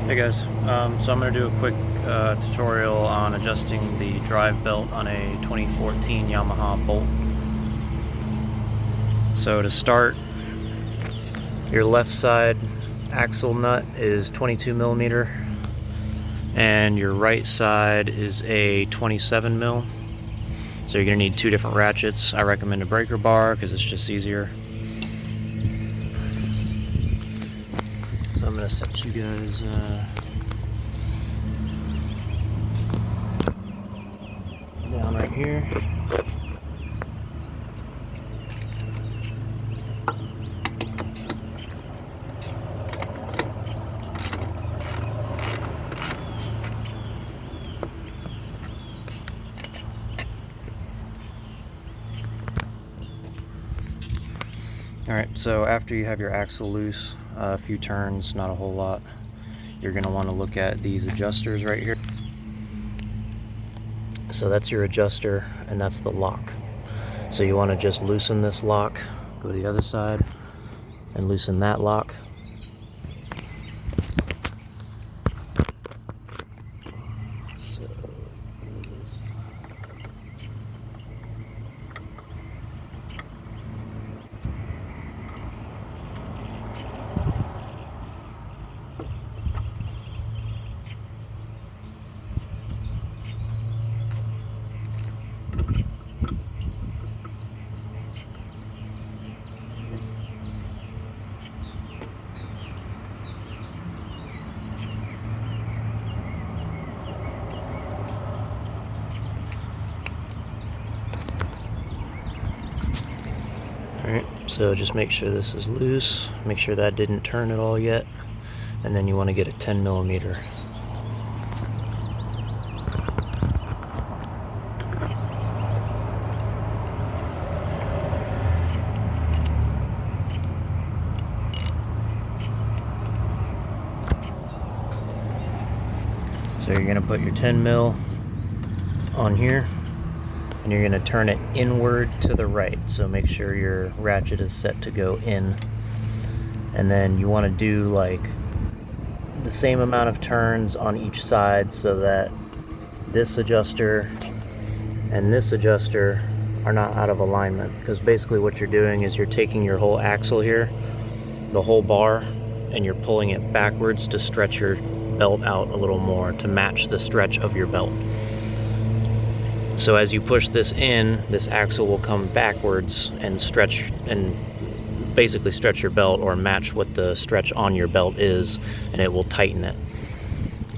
Hey guys, so I'm going to do a quick tutorial on adjusting the drive belt on a 2014 Yamaha Bolt. So to start, your left side axle nut is 22 millimeter and your right side is a 27 mil. So you're going to need two different ratchets. I recommend a breaker bar because it's just easier. So I'm going to set you guys down right here. Alright, so after you have your axle loose, a few turns, not a whole lot, you're going to want to look at these adjusters right here. So that's your adjuster, and that's the lock. So you want to just loosen this lock, go to the other side, and loosen that lock. Alright, so just make sure this is loose, make sure that didn't turn at all yet, and then you want to get a 10 millimeter. So you're going to put your 10 mil on here, and you're going to turn it inward to the right, so make sure your ratchet is set to go in. And then you want to do like the same amount of turns on each side so that this adjuster and this adjuster are not out of alignment, because basically what you're doing is you're taking your whole axle here, the whole bar, and you're pulling it backwards to stretch your belt out a little more to match the stretch of your belt. So as you push this in, this axle will come backwards and stretch, and basically stretch your belt or match what the stretch on your belt is, and it will tighten it.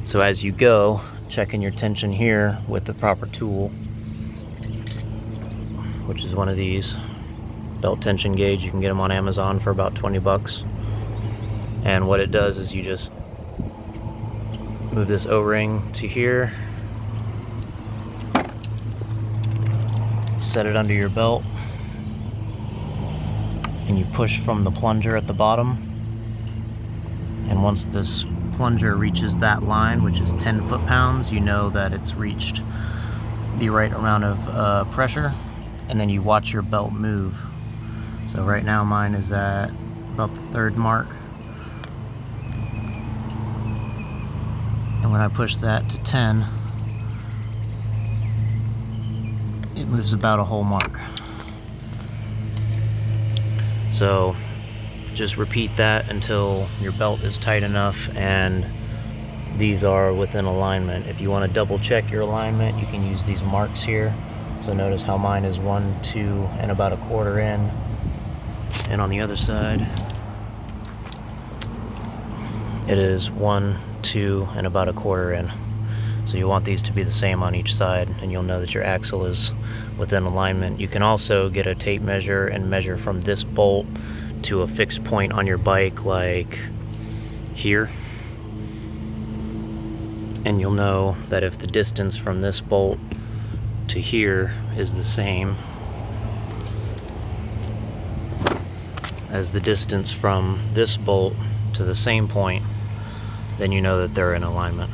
So as you go, checking your tension here with the proper tool, which is one of these belt tension gauge. You can get them on Amazon for about 20 bucks. And what it does is you just move this O-ring to here, set it under your belt, and you push from the plunger at the bottom. And once this plunger reaches that line, which is 10 foot-pounds, you know that it's reached the right amount of pressure, and then you watch your belt move. So right now mine is at about the 3rd mark. And when I push that to 10, it moves about a whole mark. So just repeat that until your belt is tight enough and these are within alignment. If you want to double check your alignment, you can use these marks here. So notice how mine is 1, 2, and about a quarter in. And on the other side, it is 1, 2, and about a quarter in. So you want these to be the same on each side, and you'll know that your axle is within alignment. You can also get a tape measure and measure from this bolt to a fixed point on your bike, like here. And you'll know that if the distance from this bolt to here is the same as the distance from this bolt to the same point, then you know that they're in alignment.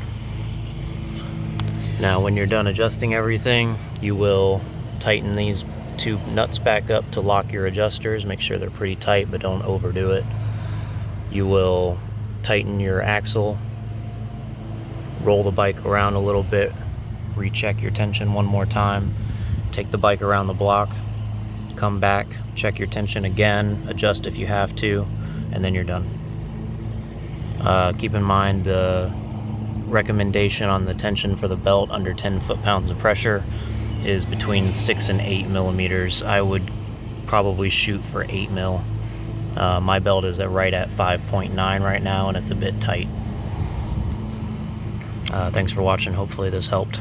Now when you're done adjusting everything, you will tighten these two nuts back up to lock your adjusters. Make sure they're pretty tight, but don't overdo it. You will tighten your axle roll the bike around a little bit, recheck your tension one more time, take the bike around the block, come back, check your tension again, adjust if you have to, and then you're done. Keep in mind the recommendation on the tension for the belt under 10 foot-pounds of pressure is between 6 and 8 millimeters. I would probably shoot for 8 mil. My belt is right at 5.9 right now, and it's a bit tight. Thanks for watching. Hopefully this helped.